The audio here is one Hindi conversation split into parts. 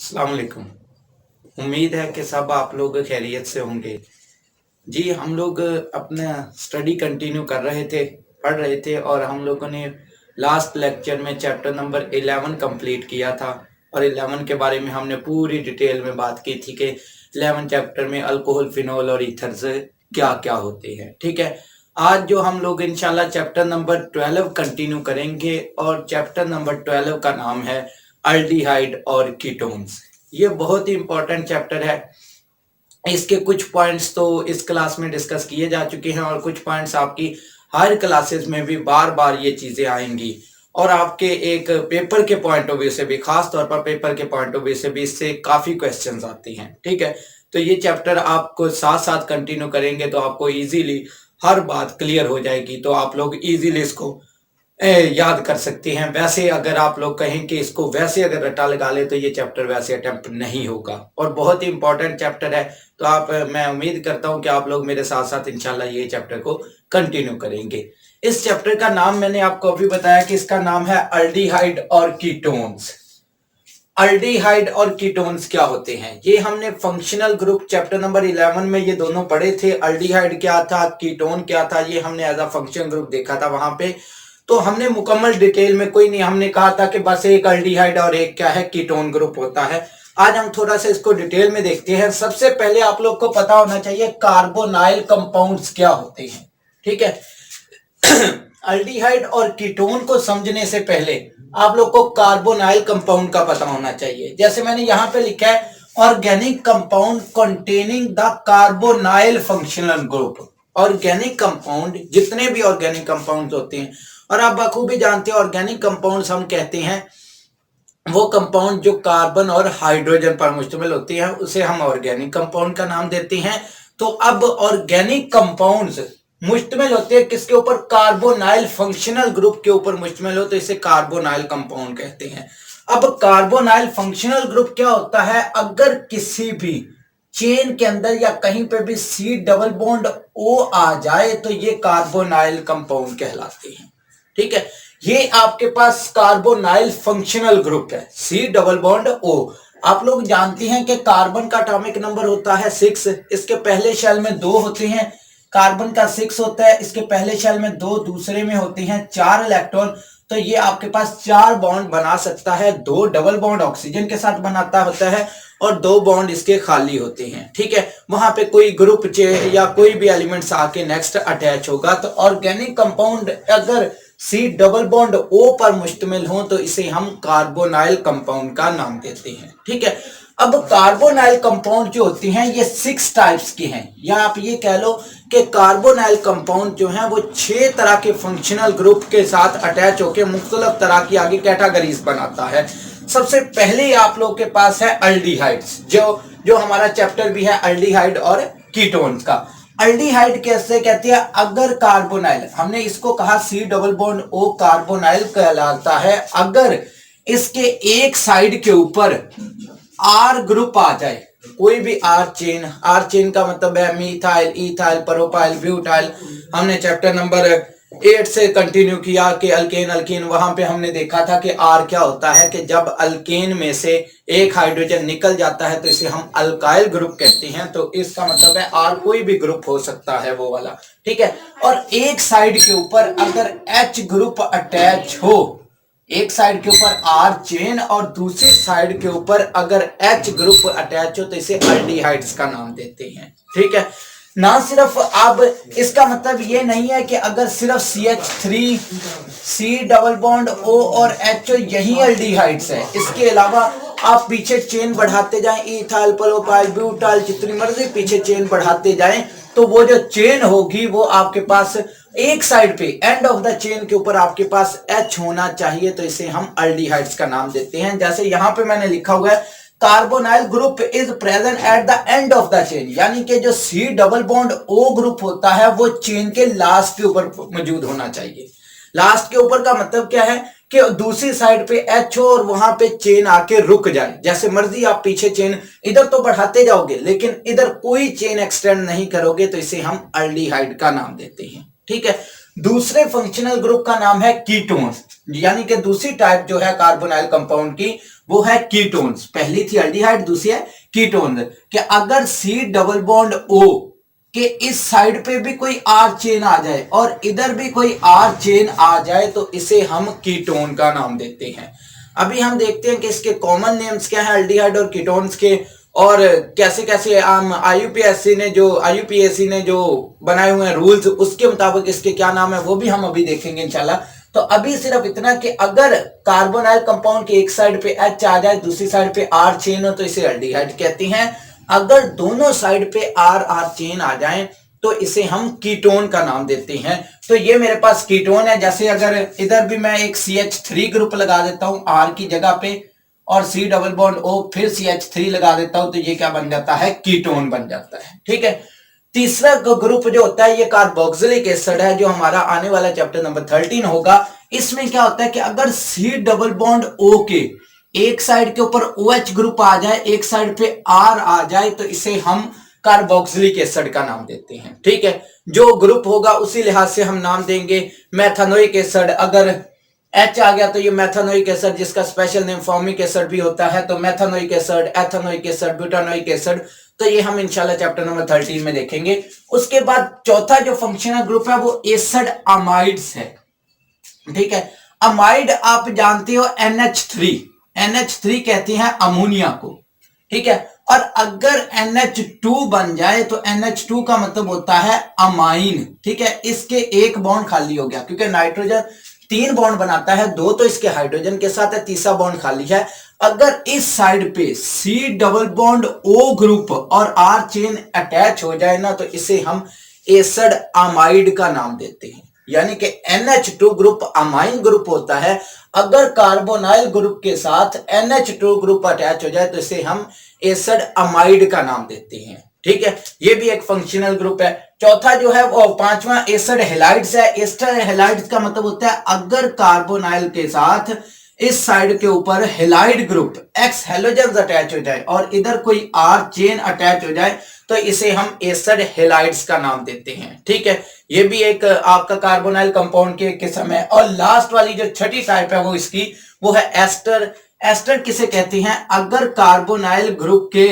अस्सलाम वालेकुम। उम्मीद है कि सब आप लोग खैरियत से होंगे। जी, हम लोग अपना स्टडी कंटिन्यू कर रहे थे, पढ़ रहे थे और हम लोगों ने लास्ट लेक्चर में चैप्टर नंबर 11 कंप्लीट किया था और 11 के बारे में हमने पूरी डिटेल में बात की थी कि 11 चैप्टर में अल्कोहल, फिनॉल और ईथर्स क्या-क्या होते हैं। ठीक है? आज जो हम लोग इंशाल्लाह चैप्टर नंबर 12 कंटिन्यू करेंगे और चैप्टर नंबर 12 का नाम है अल्डिहाइड और कीटोन्स। ये बहुत ही इंपॉर्टेंट चैप्टर है। इसके कुछ पॉइंट्स तो इस क्लास में डिस्कस किए जा चुके हैं और कुछ पॉइंट्स आपकी हर क्लासेस में भी बार बार ये चीज़ें आएंगी और आपके एक पेपर के पॉइंट ऑफ व्यू से भी, खास तौर पर पेपर के पॉइंट ऑफ व्यू से भी इससे काफ़ी क्वेश्चंस आते हैं। ठीक है, तो ये चैप्टर आपको साथ साथ कंटिन्यू करेंगे तो आपको इजीली हर बात क्लियर हो जाएगी, तो आप लोग इजीली इसको याद कर सकते हैं। वैसे अगर आप लोग कहें कि इसको वैसे अगर रट्टा लगा ले तो ये चैप्टर वैसे अटेम्प्ट नहीं होगा और बहुत ही इंपॉर्टेंट चैप्टर है। तो मैं उम्मीद करता हूं कि आप लोग मेरे साथ साथ इंशाल्लाह ये चैप्टर को कंटिन्यू करेंगे। इस चैप्टर का नाम मैंने आपको अभी बताया कि इसका नाम है अल्डिहाइड और कीटोन्स। अल्डिहाइड और कीटोन्स क्या होते हैं, ये हमने फंक्शनल ग्रुप चैप्टर नंबर 11 में ये दोनों पढ़े थे। अल्डिहाइड क्या था, कीटोन क्या था, ये हमने एज अ फंक्शनल ग्रुप देखा था वहां पे। तो हमने मुकम्मल डिटेल में कोई नहीं, हमने कहा था कि बस एक अल्डिहाइड और एक क्या है, कीटोन ग्रुप होता है। आज हम थोड़ा सा इसको डिटेल में देखते हैं। सबसे पहले आप लोग को पता होना चाहिए कार्बोनाइल कंपाउंड्स क्या होते हैं। ठीक है, अल्डिहाइड और कीटोन को समझने से पहले आप लोग को कार्बोनाइल कंपाउंड का पता होना चाहिए। जैसे मैंने यहां पे लिखा है organic compound containing the carbonyl functional group. Organic compound, जितने भी ऑर्गेनिक कंपाउंड होते हैं, और आप बखूबी जानते हैं ऑर्गेनिक कंपाउंड्स हम कहते हैं वो कंपाउंड जो कार्बन और हाइड्रोजन पर मुश्तमिल होती है, उसे हम ऑर्गेनिक कंपाउंड का नाम देते हैं। तो अब ऑर्गेनिक कंपाउंड्स मुश्तमिल होते हैं किसके ऊपर, कार्बोनाइल फंक्शनल ग्रुप के ऊपर मुश्तमिल हो, तो इसे कार्बोनाइल कंपाउंड कहते हैं। अब कार्बोनाइल फंक्शनल ग्रुप क्या होता है, अगर किसी भी चेन के अंदर या कहीं पे भी सी डबल बॉन्ड ओ आ जाए तो ये कार्बोनाइल कंपाउंड कहलाते हैं। ठीक है, ये आपके पास कार्बोनाइल फंक्शनल ग्रुप है, सी डबल बॉन्ड ओ। आप लोग जानते हैं कि कार्बन का एटॉमिक नंबर होता है 6, इसके पहले शेल में 2 होते हैं। कार्बन का 6 होता है, इसके पहले शेल में 2, दूसरे में होते हैं 4 इलेक्ट्रॉन। तो ये आपके पास 4 बॉन्ड बना सकता है। 2 डबल बॉन्ड ऑक्सीजन के साथ बनाता होता है और 2 बॉन्ड इसके खाली होते हैं। ठीक है, वहां पे कोई ग्रुप या कोई भी एलिमेंट्स आके नेक्स्ट अटैच होगा। तो ऑर्गेनिक कंपाउंड अगर सी डबल बॉन्ड ओ पर मुश्तमिल हो तो इसे हम कार्बोनाइल कंपाउंड का नाम देते हैं। ठीक है, अब कार्बोनाइल कंपाउंड जो होती हैं ये 6 टाइप्स की हैं, या आप ये कह लो कि कार्बोनाइल कंपाउंड जो हैं वो 6 तरह के फंक्शनल ग्रुप के साथ अटैच होकर मुख्तलिफ तरह की आगे कैटेगरीज बनाता है। सबसे पहले आप लोग के पास है अल्डिहाइड्स, जो हमारा चैप्टर भी है अल्डिहाइड और कीटोन्स का। अल्डिहाइड कैसे कहते हैं, अगर कार्बोनाइल, हमने इसको कहा C double bond O carbonyl कहलाता है, अगर इसके एक साइड के ऊपर आर ग्रुप आ जाए, कोई भी आर चेन का मतलब है मीथाइल, इथाइल, प्रोपाइल, ब्यूटाइल। हमने चैप्टर नंबर 8 से कंटिन्यू किया कि अल्केन, वहां पे हमने देखा था कि आर क्या होता है, कि जब अल्केन में से एक हाइड्रोजन निकल जाता है तो इसे हम अल्काइल ग्रुप कहते हैं। तो इसका मतलब है आर कोई भी ग्रुप हो सकता है वो वाला। ठीक है, और एक साइड के ऊपर अगर एच ग्रुप अटैच हो, एक साइड के ऊपर आर चेन और दूसरी साइड के ऊपर अगर एच ग्रुप अटैच हो तो इसे अल्डिहाइड्स का नाम देते हैं। ठीक है, ना सिर्फ, अब इसका मतलब ये नहीं है कि अगर सिर्फ CH3, C double bond O और HO यही अल्डिहाइड्स है, इसके अलावा आप पीछे चेन बढ़ाते जाएं, इथाइल, प्रोपाइल, ब्यूटाइल, जितनी मर्जी पीछे चेन बढ़ाते जाएं, तो वो जो चेन होगी वो आपके पास एक साइड पे एंड ऑफ द चेन के ऊपर आपके पास H होना चाहिए, तो इसे हम अल्डिहाइड्स का नाम देते हैं। जैसे यहां पे मैंने लिखा हुआ है carbonyl group is present at the end of the chain, यानी कि जो C double bond O group होता है वो चेन के लास्ट के ऊपर मौजूद होना चाहिए। लास्ट के ऊपर का मतलब क्या है कि दूसरी साइड पे H हो और वहां पे चेन आके रुक जाए। जैसे मर्जी आप पीछे चेन इधर तो बढ़ाते जाओगे लेकिन इधर कोई चेन एक्सटेंड नहीं करोगे, तो इसे हम अल्डिहाइड का नाम देते हैं। ठीक है, दूसरे फंक्शनल ग्रुप का नाम है कीटोन्स, यानी कि दूसरी टाइप जो है कार्बोनाइल कंपाउंड की वो है कीटोन्स। पहली थी एल्डिहाइड, दूसरी है कीटोन्स। कि अगर C डबल बॉन्ड O के इस साइड पे भी कोई R चेन आ जाए और इधर भी कोई R चेन आ जाए तो इसे हम कीटोन का नाम देते हैं। अभी हम देखते हैं कि इसके कॉमन नेम्स क्या है एल्डिहाइड और कीटोन्स के, और कैसे कैसे आईयूपीएससी ने जो बनाए हुए हैं रूल्स उसके मुताबिक इसके क्या नाम है वो भी हम अभी देखेंगे इंशाल्लाह। तो अभी सिर्फ इतना कि अगर कार्बोनाइल कंपाउंड के एक साइड पे H आ जाए, दूसरी साइड पे R चेन हो तो इसे एल्डिहाइड कहते हैं। अगर दोनों साइड पे R चेन आ जाए तो इसे हम कीटोन का नाम देते हैं। तो ये मेरे पास कीटोन है। जैसे अगर इधर भी मैं एक CH3 ग्रुप लगा देता हूं R की जगह पे और C डबल बॉन्ड O फिर CH3 लगा देता हूं तो ये क्या बन जाता है, कीटोन बन जाता है। ठीक है। तीसरा ग्रुप जो होता है ये कार्बोक्सिलिक एसिड है, जो हमारा आने वाला चैप्टर नंबर 13 होगा। इसमें क्या होता है कि अगर C डबल बॉन्ड O के एक साइड के ऊपर OH ग्रुप आ जाए, एक साइड पे R आ जाए तो इसे हम कार्बोक्सिलिक एसिड का नाम देते हैं। ठीक है। जो ग्रुप होगा उसी लिहाज से हम नाम देंगे। मेथानोइक एसिड, अगर H आ गया तो ये मेथानोइक एसिड, जिसका स्पेशल नेम फॉर्मिक एसिड भी होता है। तो मेथानोइक एसिड, एथानोइक एसिड, ब्यूटानोइक एसिड, तो ये हम इंशाल्लाह चैप्टर नंबर 13 में देखेंगे। उसके बाद चौथा जो फंक्शनल ग्रुप है वो एसिड अमाइड्स है। ठीक है। अमाइड आप जानते हो NH3 कहते हैं अमोनिया को। ठीक है। और अगर NH2 बन जाए तो NH2 का मतलब होता है अमाइन। ठीक है। इसके एक बॉन्ड खाली हो गया, क्योंकि नाइट्रोजन 3 बॉन्ड बनाता है, 2 तो इसके हाइड्रोजन के साथ है, तीसरा बॉन्ड खाली है। अगर इस साइड पे C double bond O group और R चेन अटैच हो जाए ना तो इसे हम एसिड अमाइड का नाम देते हैं। यानी कि NH2 ग्रुप अमाइन ग्रुप होता है। अगर कार्बोनाइल ग्रुप के साथ NH2 ग्रुप अटैच हो जाए तो इसे हम एसिड अमाइड का नाम देते हैं। ठीक है। ये भी एक फंक्शनल ग्रुप है। चौथा जो है वो पांचवा एसिड हैलाइड्स है। एसिड हैलाइड्स का मतलब होता है अगर कार्बोनाइल के साथ इस साइड के ऊपर halide group x halogen attach हो जाए और इधर कोई R चेन अटैच हो जाए तो इसे हम एसिड हैलाइड्स का नाम देते हैं। ठीक है। ये भी एक आपका कार्बोनाइल कंपाउंड के किस्म है। और लास्ट वाली जो छठी टाइप है वो इसकी वो है एस्टर। एस्टर किसे कहते हैं, अगर कार्बोनाइल ग्रुप के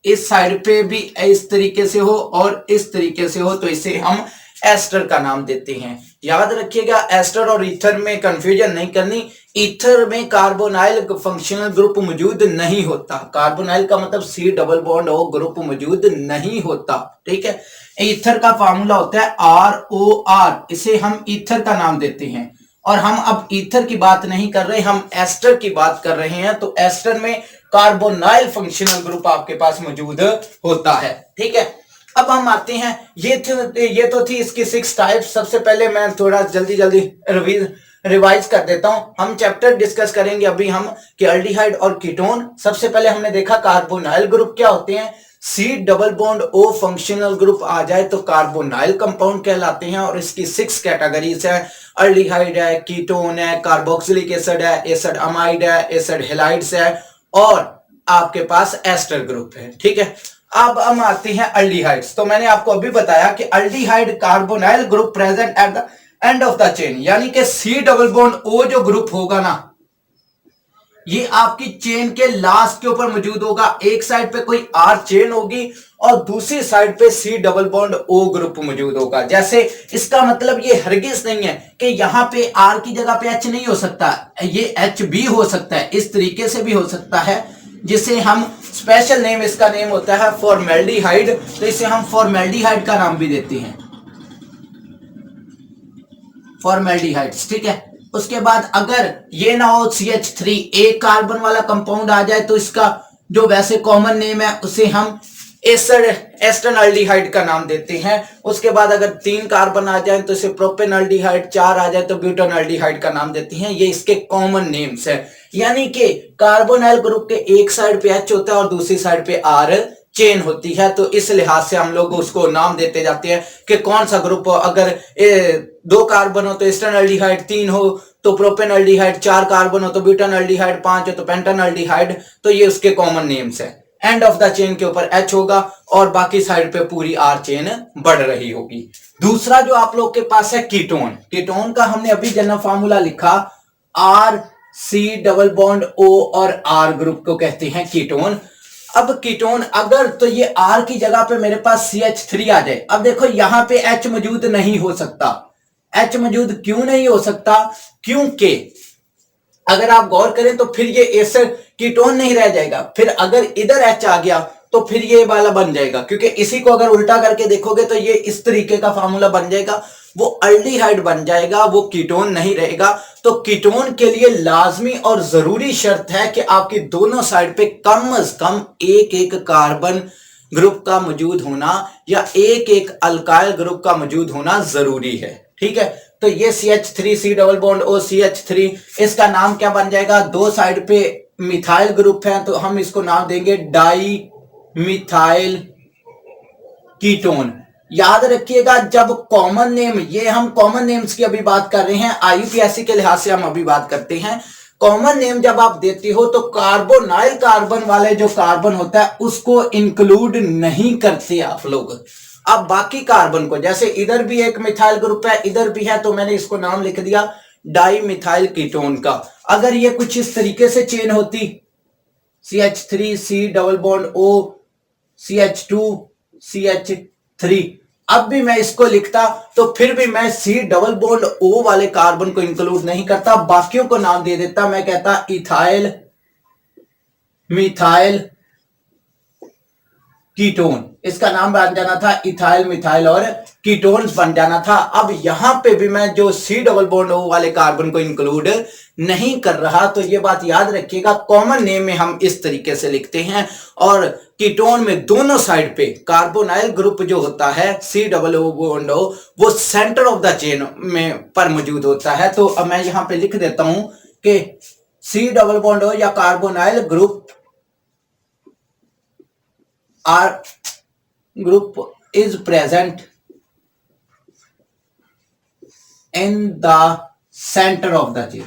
इस साइड पे भी इस तरीके से हो और इस तरीके से हो तो इसे हम एस्टर का नाम देते हैं। याद रखिएगा एस्टर और ईथर में कंफ्यूजन नहीं करनी। ईथर में कार्बोनाइल फंक्शनल ग्रुप मौजूद नहीं होता। कार्बोनाइल का मतलब C double bond O group मौजूद नहीं होता। ठीक है। ईथर का फार्मूला होता है ROR, इसे हम ईथर का नाम देते हैं। और हम अब ईथर की बात नहीं कर रहे, हम एस्टर की बात कर रहे हैं। तो एस्टर में कार्बोनाइल फंक्शनल ग्रुप आपके पास मौजूद होता है। ठीक है। अब हम आते हैं, ये तो थी इसकी 6 टाइप्स। सबसे पहले मैं थोड़ा जल्दी रिवाइज कर देता हूं। हम चैप्टर डिस्कस करेंगे अभी हम कि एल्डिहाइड और कीटोन। सबसे पहले हमने देखा कार्बोनाइल ग्रुप क्या होते हैं। C double bond O functional group आ जाए तो कार्बोनाइल कंपाउंड कहलाते हैं। और इसकी 6 कैटेगरीज है। एल्डिहाइड है, कीटोन है, कार्बोक्सिलिक एसिड है, एसिड अमाइड है, एसिड हैलाइड्स है और आपके पास एस्टर ग्रुप है। ठीक है। अब हम आते हैं एल्डिहाइड्स। तो मैंने आपको अभी बताया कि aldehyde carbonyl group present at the end of the chain, यानी कि C डबल बॉन्ड O जो ग्रुप होगा ना ये आपकी चेन के लास्ट के ऊपर मौजूद होगा। एक साइड पे कोई R चेन होगी और दूसरी साइड पे C double bond O group मौजूद होगा। जैसे इसका मतलब ये हरगिज नहीं है कि यहां पे R की जगह पे H नहीं हो सकता, ये H भी हो सकता है, इस तरीके से भी हो सकता है, जिसे हम स्पेशल नेम, इसका नेम होता है फॉर्मेल्डिहाइड। तो इसे हम फॉर्मेल्डिहाइड का नाम भी देते हैं, फॉर्मेल्डिहाइड्स। ठीक है। उसके बाद अगर ये ना हो CH3 एक कार्बन वाला कंपाउंड आ जाए तो इसका जो वैसे कॉमन नेम है उसे हम एस्टरनल्डिहाइड का नाम देते हैं। उसके बाद अगर 3 कार्बन आ जाए तो इसे प्रोपेनल्डिहाइड, 4 आ जाए तो ब्यूटानल्डिहाइड का नाम देते हैं। ये इसके कॉमन नेम्स है। यानी कि कार्बोनाइल ग्रुप के एक साइड पे H होता है और दूसरी साइड पे R चेन होती है। तो इस लिहाज से हम लोग उसको नाम देते जाते हैं कि कौन सा ग्रुप, अगर 2 कार्बन हो तो एस्टरनल्डिहाइड, 3 हो तो प्रोपेनल्डिहाइड, 4 कार्बन हो तो ब्यूटानल्डिहाइड, 5 हो तो पेंटानल्डिहाइड। तो ये उसके कॉमन नेम्स है। एंड ऑफ द चेन के ऊपर H होगा और बाकी साइड पे पूरी R चेन बढ़ रही होगी। दूसरा जो आप लोग के पास है कीटोन। कीटोन का हमने अभी जनरल फार्मूला लिखा C डबल बॉन्ड O और R ग्रुप को कहते हैं कीटोन। अब कीटोन अगर तो ये R की जगह पे मेरे पास CH3 आ जाए। अब देखो यहां पे H मौजूद नहीं हो सकता। H मौजूद क्यों नहीं हो सकता? क्योंकि अगर आप गौर करें तो फिर ये एस्टर कीटोन नहीं रह जाएगा। फिर अगर इधर H आ गया तो फिर ये वाला बन जाएगा, क्योंकि इसी को अगर उल्टा करके देखोगे तो ये इस तरीके का फार्मूला बन जाएगा, वो अल्डिहाइड बन जाएगा, वो कीटोन नहीं रहेगा। तो कीटोन के लिए लाजमी और जरूरी शर्त है कि आपकी दोनों साइड पे कम से कम एक एक कार्बन ग्रुप का मौजूद होना या एक एक अल्काइल ग्रुप का मौजूद होना जरूरी है। ठीक है, तो ये CH3 C double bond O CH3, इसका नाम क्या बन जाएगा? दो साइड पे मिथाइल ग्रुप है तो हम इसको नाम देंगे डाई मिथाइल कीटोन। याद रखिएगा जब कॉमन नेम, ये हम कॉमन नेम्स की अभी बात कर रहे हैं, IUPAC के लिहाज से हम अभी बात करते हैं। कॉमन नेम जब आप देते हो तो कार्बोनाइल कार्बन वाले जो कार्बन होता है उसको इंक्लूड नहीं करते आप लोग। अब बाकी कार्बन को, जैसे इधर भी एक मिथाइल ग्रुप है, इधर भी है, तो मैंने इसको नाम लिख दिया डाई मिथाइल कीटोन का। अगर ये कुछ इस तरीके से चेन होती, CH3 C double bond O CH2 CH3, अब भी मैं इसको लिखता तो फिर भी मैं C डबल बॉन्ड O वाले कार्बन को इंक्लूड नहीं करता, बाकियों को नाम दे देता। मैं कहता इथाइल मिथाइल कीटोन, इसका नाम बन जाना था इथाइल मिथाइल और कीटोन्स बन जाना था। अब यहां पे भी मैं जो C डबल बॉन्ड O वाले कार्बन को इंक्लूड नहीं कर रहा, तो ये बात याद रखिएगा, कॉमन नेम में हम इस तरीके से लिखते हैं और कीटोन में दोनों साइड पे कार्बोनाइल ग्रुप जो होता है C double O bond O, वो सेंटर ऑफ द चेन में पर मौजूद होता है। तो अब मैं यहां पे लिख देता हूं कि C डबल बॉन्ड O या carbonyl group R group is present in the center of the chain।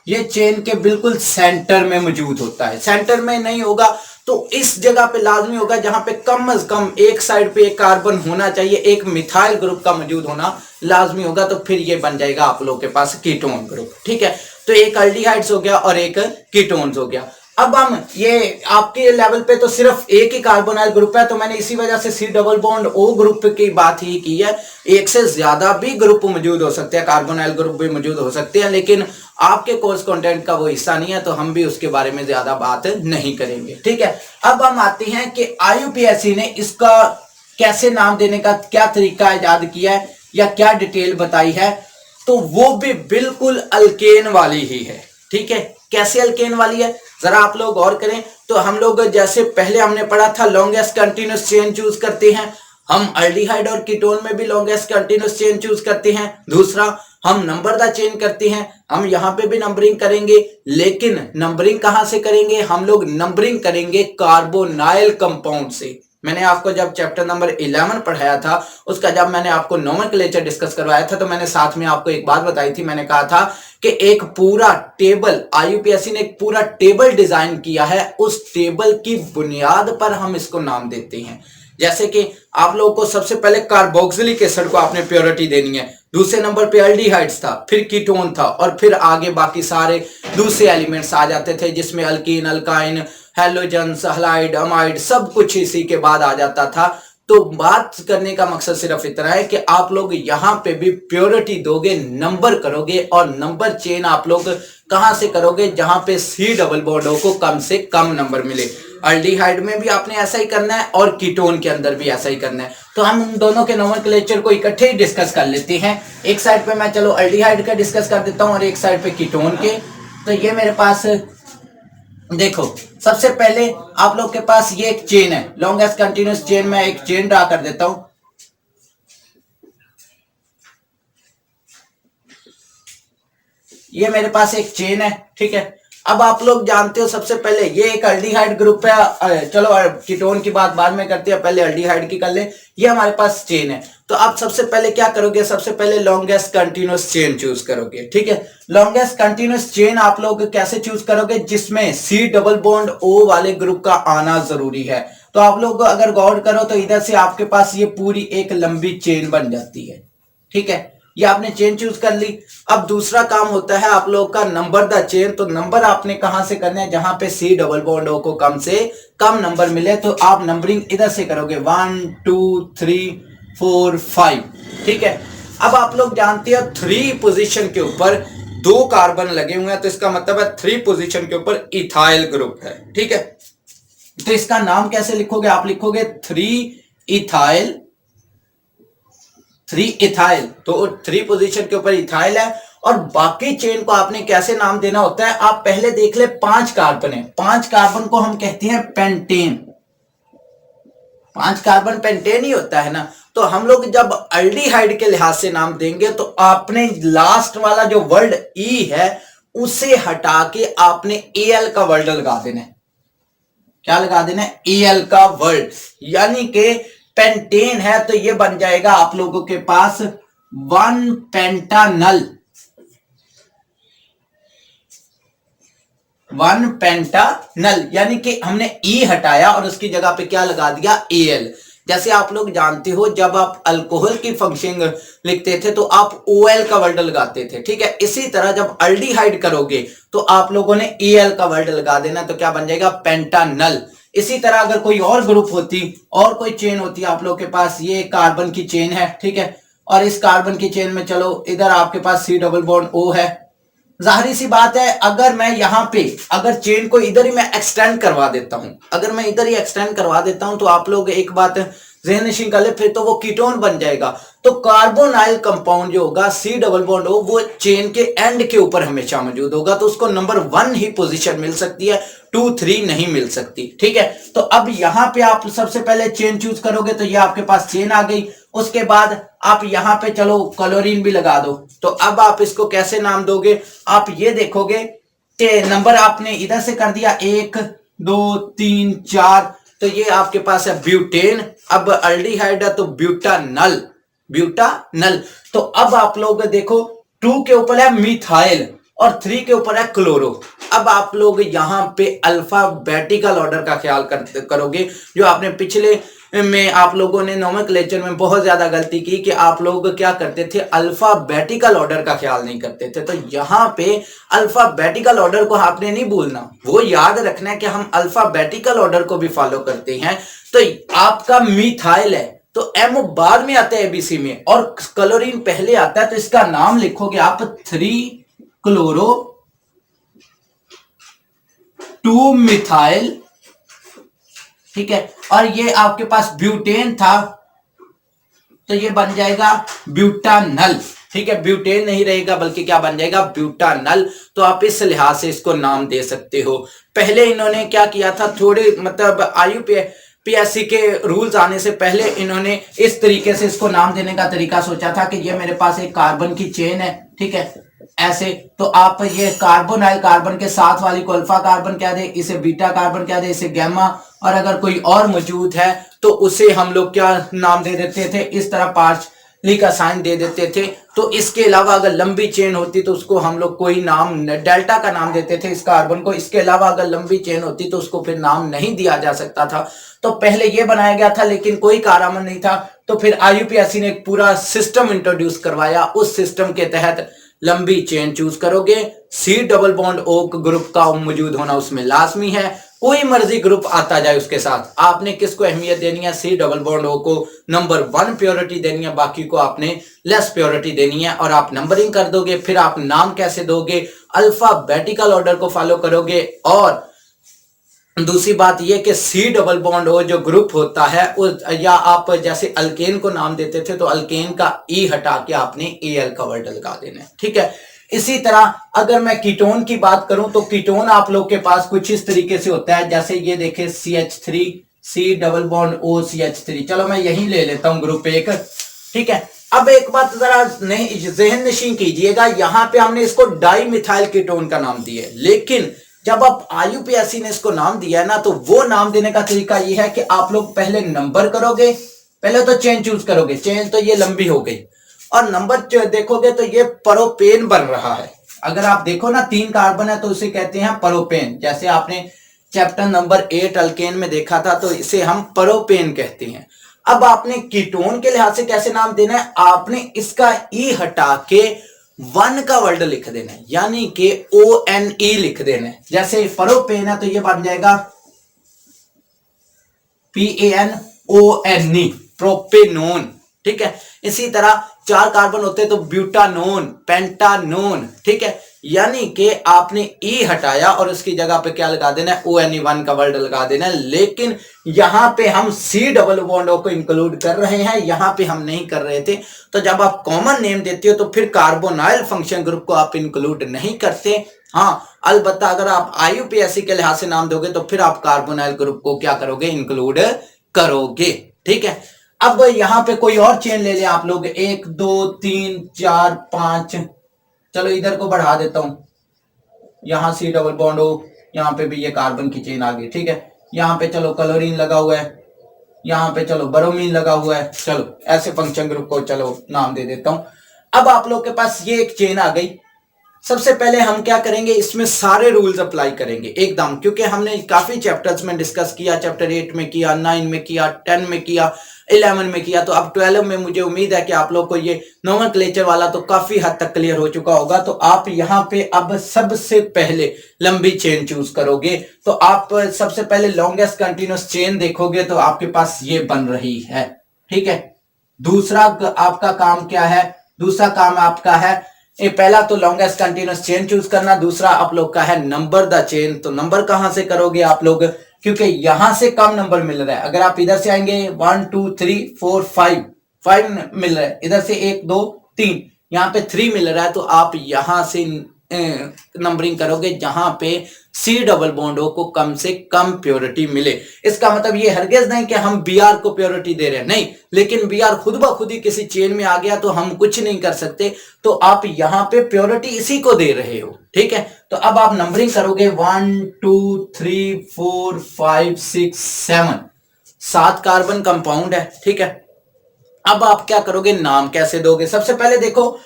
ये चेन के बिल्कुल सेंटर में मौजूद होता है। सेंटर में नहीं होगा तो इस जगह पे लाजमी होगा जहां पे कम से कम एक साइड पे एक कार्बन होना चाहिए, एक मिथाइल ग्रुप का मौजूद होना लाजमी होगा, तो फिर ये बन जाएगा आप लोगों के पास कीटोन ग्रुप। ठीक है, तो एक अल्डिहाइड्स हो गया और एक कीटोन्स हो गया। अब हम ये आपके लेवल पे तो सिर्फ एक ही कार्बोनाइल ग्रुप है, तो मैंने इसी वजह से C double bond O group की बात ही की है। एक से ज्यादा भी ग्रुप मौजूद हो सकते हैं, कार्बोनाइल ग्रुप भी मौजूद हो सकते हैं, लेकिन आपके कोर्स कंटेंट का वो हिस्सा नहीं है, तो हम भी उसके बारे में ज्यादा बात नहीं करेंगे। ठीक है, अब हम आते हैं कि IUPAC ने इसका कैसे नाम देने का क्या तरीका इजाद किया है या क्या डिटेल बताई है, तो वो भी बिल्कुल अल्केन वाली ही है। ठीक है, कैसे अल्केन वाली है जरा आप लोग गौर करें। तो हम लोग जैसे पहले हमने पढ़ा था लॉन्गेस्ट कंटिन्यूअस चेन चूज करते हैं, हम अल्डिहाइड और कीटोन में भी लॉन्गेस्ट कंटिन्यूअस चेन चूज करते हैं। दूसरा, हम नंबर द चेन करते हैं, हम यहां पे भी नंबरिंग करेंगे, लेकिन नंबरिंग कहां से करेंगे? हम लोग नंबरिंग करेंगे कार्बोनाइल कंपाउंड से। मैंने आपको जब चैप्टर नंबर 11 पढ़ाया था, उसका जब मैंने आपको नोमेनक्लेचर डिस्कस करवाया था, तो मैंने साथ में आपको एक बात बताई थी। मैंने कहा था कि एक पूरा टेबल, IUPAC ने एक पूरा टेबल डिजाइन किया है, उस टेबल की बुनियाद पर हम इसको नाम देते हैं। जैसे कि आप लोगों को सबसे पहले कार्बोक्सिलिक एसिड को आपने प्योरिटी देनी है, दूसरे नंबर पे अल्डिहाइड्स था, फिर कीटोन था, और फिर आगे बाकी सारे दूसरे एलिमेंट्स आ जाते थे, जिसमें alkyne, alkyne, halogens, halide, amide, सब कुछ इसी के बाद आ जाता था। तो बात करने का मकसद सिर्फ इतना है कि आप लोग यहां पे भी प्योरिटी दोगे, नंबर करोगे, और नंबर चेन आप लोग कहां से करोगे? जहां पे C डबल बॉन्ड O को कम से कम नंबर मिले। अल्डिहाइड में भी आपने ऐसा ही करना है और कीटोन के अंदर भी ऐसा ही करना है। तो हम उन दोनों के नोमेनक्लेचर को इकट्ठे ही डिस्कस कर लेते हैं। एक साइड पे मैं चलो अल्डिहाइड का डिस्कस कर देता हूं और एक साइड पे कीटोन के। तो ये मेरे पास देखो, सबसे पहले आप लोग के पास ये एक चेन है, लॉन्गेस्ट कंटिन्यूअस चेन। मैं एक चेन ड्रा कर देता हूं। ये मेरे पास एक चेन है। ठीक है, अब आप लोग जानते हो सबसे पहले ये एक अल्डिहाइड ग्रुप है। चलो कीटोन की बात बाद में करते हैं, पहले अल्डिहाइड की कर ले। ये हमारे पास चेन है, तो आप सबसे पहले क्या करोगे? सबसे पहले लॉन्गेस्ट कंटिन्यूअस चेन चूज करोगे। ठीक है, लॉन्गेस्ट कंटिन्यूअस चेन आप लोग कैसे चूज करोगे? जिसमें C डबल बॉन्ड O वाले ग्रुप का आना जरूरी है। तो आप लोग अगर गौर करो तो इधर से आपके पास ये पूरी एक लंबी चेन बन जाती है। ठीक है, ये आपने चेन चूज कर ली। अब दूसरा काम होता है आप लोग का नंबर द चेन। तो नंबर आपने कहां से करना है, जहां पे C डबल बॉन्ड O को कम से कम नंबर मिले तो आप नंबरिंग इधर से करोगे 1 2 3 4 5। ठीक है, अब आप लोग जानते हो 3 पोजीशन के ऊपर 2 कार्बन लगे हुए हैं, तो इसका मतलब है 3 पोजीशन के ऊपर इथाइल ग्रुप है। ठीक है, तो इसका नाम कैसे लिखोगे, आप लिखोगे 3 इथाइल। 3 इथाइल, तो 3 पोजीशन के ऊपर इथाइल है। और बाकी चेन को आपने कैसे नाम देना होता है, आप पहले देख ले 5 कार्बन है, 5 कार्बन को हम कहते हैं पेंटेन। 5 कार्बन पेंटेन ही होता है ना। तो हम लोग जब अल्डिहाइड के लिहाज से नाम देंगे तो आपने लास्ट वाला जो वर्ड ई है उसे हटा के आपने एल का वर्ड लगा देना है। क्या लगा देना है, एल का वर्ड, यानी कि पेंटेन है तो ये बन जाएगा आप लोगों के पास 1 पेंटानल। 1 पेंटानल, यानी कि हमने ई हटाया और उसकी जगह पे क्या लगा दिया, एल। जैसे आप लोग जानते हो जब आप अल्कोहल की फंक्शनिंग लिखते थे तो आप ओएल का वर्ड लगाते थे। ठीक है, इसी तरह जब अल्डिहाइड करोगे तो आप लोगों ने एल का वर्ड लगा देना, तो क्या बन जाएगा, पेंटानल। इसी तरह अगर कोई और ग्रुप होती और कोई चेन होती आप लोग के पास, ये कार्बन की चेन है, ठीक है, और इस कार्बन की चेन में चलो इधर आपके पास C डबल बॉन्ड O है। जाहिर सी बात है अगर मैं यहां पे अगर चेन को इधर ही मैं एक्सटेंड करवा देता हूं, अगर मैं इधर ही एक्सटेंड करवा देता हूं तो आप लोग एक बात ज़हन नशीन कर ले, फिर तो वो कीटोन बन जाएगा। तो कार्बोनाइल कंपाउंड जो होगा C डबल बॉन्ड O वो चेन के एंड के ऊपर हमेशा मौजूद होगा, तो उसको नंबर 1 ही पोजीशन मिल सकती है, 2 3 नहीं मिल सकती। ठीक है, तो अब यहां पे आप सबसे पहले चेन चूज करोगे तो ये आपके पास चेन आ गई। उसके बाद आप यहां पे चलो क्लोरीन भी लगा दो। तो अब आप इसको कैसे नाम दोगे, आप ये देखोगे कि नंबर आपने इधर से कर दिया 1 2 3 4, तो ये आपके पास है ब्यूटेन। अब अल्डिहाइड है तो ब्यूटानल, ब्यूटानल। तो अब आप लोग देखो 2 के ऊपर है मिथाइल और 3 के ऊपर है क्लोरो। अब आप लोग यहां पे अल्फाबेटिकल ऑर्डर का ख्याल करोगे, जो आपने पिछले में आप लोगों ने नोमेनक्लेचर में बहुत ज्यादा गलती की कि आप लोग क्या करते थे, अल्फाबेटिकल ऑर्डर का ख्याल नहीं करते थे। तो यहाँ पे अल्फाबेटिकल ऑर्डर को आपने नहीं भूलना, वो याद रखना है कि हम अल्फाबेटिकल ऑर्डर को भी फॉलो करते हैं। तो आपका मिथाइल है तो एम बाद में आता है एबीसी में और क्लोरीन पहले आता है, तो इसका नाम लिखोगे आप 3 क्लोरो 2 मिथाइल। ठीक है, और ये आपके पास ब्यूटेन था तो ये बन जाएगा ब्यूटानल। ठीक है, ब्यूटेन नहीं रहेगा बल्कि क्या बन जाएगा, ब्यूटानल। तो आप इस लिहाज से इसको नाम दे सकते हो। पहले इन्होंने क्या किया था, थोड़े मतलब IUPAC के रूल्स आने से पहले इन्होंने इस तरीके से इसको नाम देने का तरीका सोचा था कि ये मेरे पास एक कार्बन की चेन है, ठीक है, ऐसे। तो आप ये कार्बोनाइल कार्बन के साथ वाली को अल्फा कार्बन कह दे, इसे बीटा कार्बन कह दे, इसे गैमा, और अगर कोई और मौजूद है तो उसे हम लोग क्या नाम दे देते थे, इस तरह पार्शली का साइन दे देते थे। तो इसके अलावा अगर लंबी चेन होती तो उसको हम लोग कोई नाम, डेल्टा का नाम देते थे इस कार्बन को। इसके अलावा अगर लंबी चेन होती तो उसको फिर नाम नहीं दिया जा सकता था। तो पहले ये बनाया गया था लेकिन कोई कारनामा नहीं था, तो फिर IUPAC ने एक पूरा सिस्टम इंट्रोड्यूस करवाया। उस सिस्टम के तहत लंबी चेन चूज करोगे, C double bond O group का मौजूद होना उसमें लाजमी है। कोई मर्जी ग्रुप आता जाए उसके साथ, आपने किसको अहमियत देनी है, C डबल बॉन्ड O को नंबर 1 प्योरिटी देनी है, बाकी को आपने लेस प्योरिटी देनी है। और आप नंबरिंग कर दोगे। फिर आप नाम कैसे दोगे, अल्फाबेटिकल ऑर्डर को फॉलो करोगे। और दूसरी बात यह कि C डबल बॉन्ड O जो ग्रुप होता है या आप जैसे अल्केन को नाम देते थे तो अल्केन का E हटा के आपने Al का वर्ड लगा देना है। ठीक है, इसी तरह अगर मैं कीटोन की बात करूं तो कीटोन आप लोग के पास कुछ इस तरीके से होता है, जैसे ये देखें CH3 C double bond O CH3। चलो मैं यही ले लेता हूं ग्रुप 1। ठीक है, अब एक बात जरा ज़हन नशीन कीजिएगा, यहां पे हमने इसको डाई मिथाइल कीटोन का नाम दिया है, लेकिन जब आप IUPAC ने इसको नाम दिया है ना, तो वो नाम देने का तरीका ये है कि आप लोग पहले नंबर करोगे, पहले तो चेन चूज करोगे, चेन तो ये लंबी हो गई, और नंबर देखोगे तो ये प्रोपेन बन रहा है। अगर आप देखो ना 3 कार्बन है तो उसे कहते हैं प्रोपेन। जैसे आपने चैप्टर नंबर 8 अल्केन में देखा था तो इसे हम प्रोपेन कहते हैं। अब आपने कीटोन के लिहाज से कैसे नाम देना है, आपने इसका ई हटा के वन का वर्ड लिख देना है, यानी कि ONE लिख देना है। जैसे प्रोपेन है तो ये बन जाएगा PANONE, प्रोपेनोन। ठीक है, इसी तरह 4 कार्बन होते हैं तो ब्यूटानोन, पेंटानोन। ठीक है, यानी कि आपने ई हटाया और उसकी जगह पे क्या लगा देना है, ONE, वन का वर्ड लगा देना है। लेकिन यहां पे हम C डबल बॉन्ड को इंक्लूड कर रहे हैं, यहां पे हम नहीं कर रहे थे। तो जब आप कॉमन नेम देते हो तो फिर कार्बोनाइल फंक्शन ग्रुप को आप इंक्लूड नहीं करते। हाँ, अलबत्ता अगर आप IUPAC के लिहाज से नाम दोगे तो फिर आप कार्बोनाइल ग्रुप को क्या करोगे, इंक्लूड करोगे। ठीक है, अब यहां पे कोई और चेन ले लें आप लोग, 1 2 3 4 5, चलो इधर को बढ़ा देता हूं, यहां C डबल बॉन्ड हो, यहां पे भी ये कार्बन की चेन आ गई। ठीक है, यहां पे चलो क्लोरीन लगा हुआ है, यहां पे चलो ब्रोमीन लगा हुआ है। चलो ऐसे फंक्शन ग्रुप को चलो नाम दे देता हूं। अब आप लोग के पास ये एक चेन आ गई। सबसे पहले हम क्या करेंगे, इसमें सारे रूल्स अप्लाई करेंगे एकदम, क्योंकि हमने काफी चैप्टर्स में डिस्कस किया, चैप्टर 8 में किया, 9 में किया, 10 में किया, 11 में किया, तो अब 12 में मुझे उम्मीद है कि आप लोग को ये नोमेनक्लेचर वाला तो काफी हद तक क्लियर हो चुका होगा। तो आप यहाँ पे अब सबसे पहले लंबी चेन चूज करोगे, तो आप सबसे पहले लॉन्गेस्ट कंटिन्यूस चेन देखोगे तो आपके पास ये बन रही है। ठीक है, दूसरा आपका काम क्या है, दूसरा काम आपका है, ये पहला तो लॉन्गेस्ट कंटिन्यूस चेन चूज करना, दूसरा आप लोग का है नंबर द चेन। तो नंबर कहां से करोगे आप लोग, क्योंकि यहां से कम नंबर मिल रहा है। अगर आप इधर से आएंगे 1 2 3 4 5 मिल रहा है, इधर से 1 2 3, यहां पे 3 मिल रहा है, तो आप यहां से नंबरिंग करोगे जहां पे C डबल बॉन्डों को कम से कम प्योरिटी मिले। इसका मतलब ये हरगिज नहीं कि हम Br को प्योरिटी दे रहे हैं, नहीं, लेकिन Br खुद ब खुद ही किसी चेन में आ गया तो हम कुछ नहीं कर सकते, तो आप यहां पे प्योरिटी इसी को दे रहे हो। ठीक है, तो अब आप नंबरिंग करोगे 1 2 3 4 5 6 7, 7 कार्बन कंपाउंड है। ठीक है, अब आप क्या करोगे, नाम कैसे दोगे। सबसे पहले देखो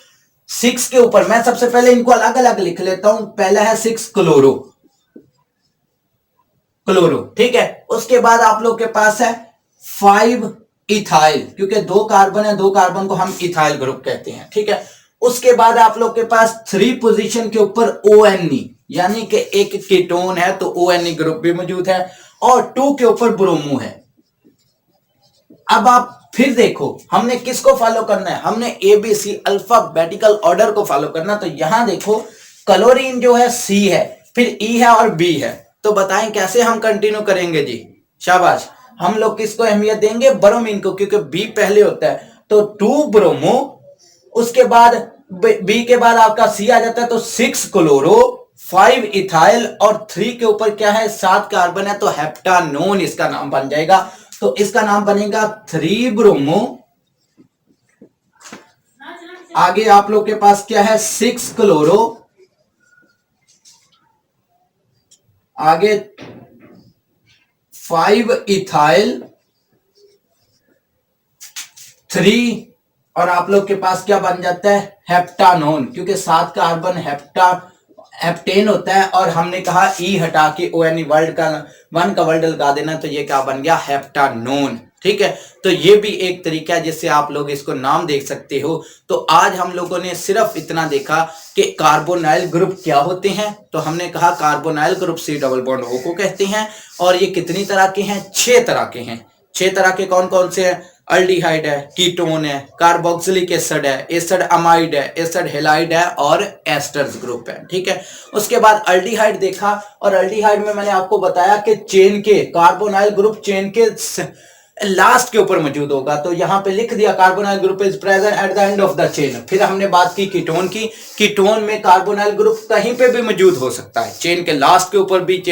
6 के ऊपर मैं सबसे पहले इनको अलग अलग लिख लेता हूं। पहला है 6 क्लोरो, ठीक है। उसके बाद आप लोग के पास है 5 इथाइल, क्योंकि 2 कार्बन है, 2 कार्बन को हम इथाइल ग्रुप कहते हैं। ठीक है, उसके बाद आप लोग के पास 3 पोजीशन के ऊपर ONE, यानी कि एक कीटोन है तो ONE ग्रुप भी मौजूद है, और 2 के ऊपर ब्रोमो है। अब आप फिर देखो हमने किसको फॉलो करना है, हमने ABC अल्फाबेटिकल ऑर्डर को फॉलो करना। तो यहां देखो क्लोरीन जो है C है, फिर E है और B है। तो बताएं कैसे हम कंटिन्यू करेंगे जी, शाबाश। हम लोग किसको अहमियत देंगे, ब्रोमीन को, क्योंकि B पहले होता है। तो 2 ब्रोमो, उसके बाद B के बाद आपका C आ जाता है, तो 6 क्लोरो, 5 इथाइल, और 3 के ऊपर क्या है, 7 कार्बन है, तो हेप्टानोन इसका नाम बन जाएगा। तो इसका नाम बनेगा 3 ब्रोमो। आगे आप लोग के पास क्या है, 6 क्लोरो, आगे 5 इथाइल, 3, और आप लोग के पास क्या बन जाता है, हेप्टानोन, क्योंकि 7 कार्बन हेप्टेन होता है, और हमने कहा ई हटा के ONE वर्ड का वन का वर्ड लगा देना, तो ये क्या बन गया, हेप्टानोन। ठीक है, तो ये भी एक तरीका है जिससे आप लोग इसको नाम देख सकते हो। तो आज हम लोगों ने सिर्फ इतना देखा कि कार्बोनाइल ग्रुप क्या होते हैं। तो हमने कहा carbonyl group C double bond O को कहते हैं, और ये कितनी तरह के हैं, 6 तरह के हैं। 6 तरह के कौन कौन से हैं, अल्डिहाइड है, कीटोन है, कार्बोक्सिलिक एसिड है, एसिड अमाइड है, एसिड हेलाइड है, और एस्टर्स ग्रुप है। ठीक है, उसके बाद अल्डिहाइड देखा, और अल्डिहाइड में मैंने आपको बताया कि चेन के कार्बोनाइल ग्रुप चेन के लास्ट के ऊपर मौजूद होगा। तो यहां पे लिख दिया carbonyl group is present at the end of the chain. फिर हमने बात की कीटोन की, कीटोन में कार्बोनाइल ग्रुप कहीं पे भी मौजूद हो सकता है, चेन के लास्ट के ऊपर भी,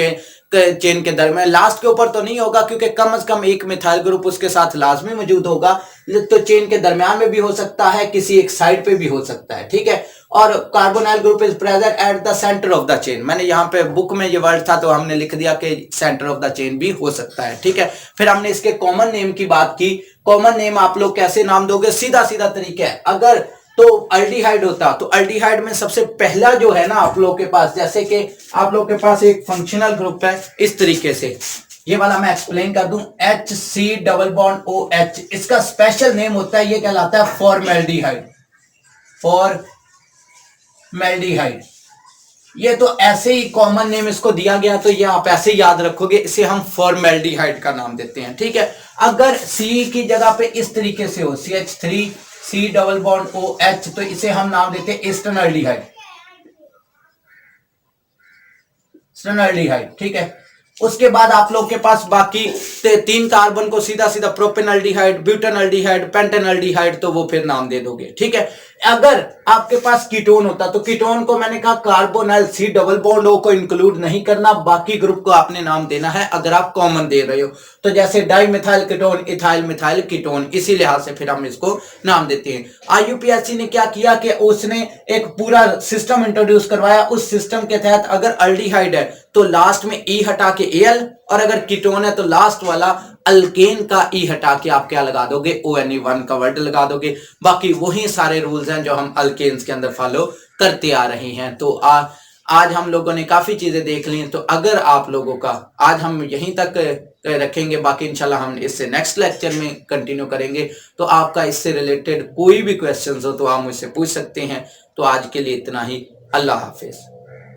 चेन के दरमियान, लास्ट के ऊपर तो नहीं होगा क्योंकि कम से कम एक मिथाइल ग्रुप उसके साथ लाजमी मौजूद होगा, तो चेन के दरमियान में भी हो सकता है, किसी एक साइड पे भी हो सकता है। ठीक है, और carbonyl group is present at the centre of the chain, मैंने यहाँ पे बुक में ये वर्ड था तो हमने लिख दिया कि सेंटर ऑफ द चेन भी हो सकता है। ठीक है, फिर हमने इसके कॉमन नेम की बात की। कॉमन नेम आप लोग कैसे नाम दोगे, सीधा सीधा तरीका है। अगर तो अल्डिहाइड होता, तो अल्डिहाइड में सबसे पहला जो है ना आप लोग के पास, जैसे कि आप लोग के पास एक फंक्शनल ग्रुप है इस तरीके से, ये वाला मैं एक्सप्लेन कर दूं, HC डबल बॉन्ड OH, इसका स्पेशल नेम होता है, ये कहलाता है फॉर्मेल्डिहाइड। फॉर्मेल्डिहाइड, ये तो ऐसे ही कॉमन नेम इसको दिया गया, तो ये आप ऐसे ही याद रखोगे, इसे हम फॉर्मेल्डिहाइड का नाम देते हैं, ठीक है। अगर C की जगह पे इस तरीके से हो, CH3 C double bond OH, तो इसे हम नाम देते हैं एस्टेनॉल्डिहाइड, एस्टेनॉल्डिहाइड, ठीक है। उसके बाद आप लोग के पास बाकी 3 कार्बन को सीधा सीधा प्रोपेनॉल्डिहाइड, ब्यूटेनॉल्डिहाइड, पेंटेनॉल्डिहाइड, तो वो फिर नाम दे दोगे, ठीक है। अगर आपके पास कीटोन होता, तो कीटोन को मैंने कहा carbonyl C double bond O को इंक्लूड नहीं करना, बाकी ग्रुप को आपने नाम देना है अगर आप कॉमन दे रहे हो। तो जैसे dimethyl ketone, ethyl methyl ketone, इसी लिहाज से फिर हम इसको नाम देते हैं। IUPAC ने क्या किया कि उसने एक पूरा सिस्टम इंट्रोड्यूस करवाया, उस सिस्टम के तहत अगर अल्डिहाइड है तो लास्ट में E हटा के Al, और अगर कीटोन है तो लास्ट वाला अल्केन का E हटा के आप क्या लगा दोगे, ONE1 का वर्ड लगा दोगे। बाकी वही सारे रूल्स हैं जो हम अल्केन्स के अंदर फॉलो करते आ रहे हैं। तो आज हम लोगों ने काफी चीजें देख ली हैं। तो अगर आप लोगों का, आज हम यहीं तक रखेंगे, बाकी इंशाल्लाह हम इससे नेक्स्ट लेक्चर में कंटिन्यू करेंगे। तो आपका इससे रिलेटेड कोई भी क्वेश्चंस हो तो आप मुझसे पूछ सकते हैं। तो आज के लिए इतना ही, अल्लाह हाफिज।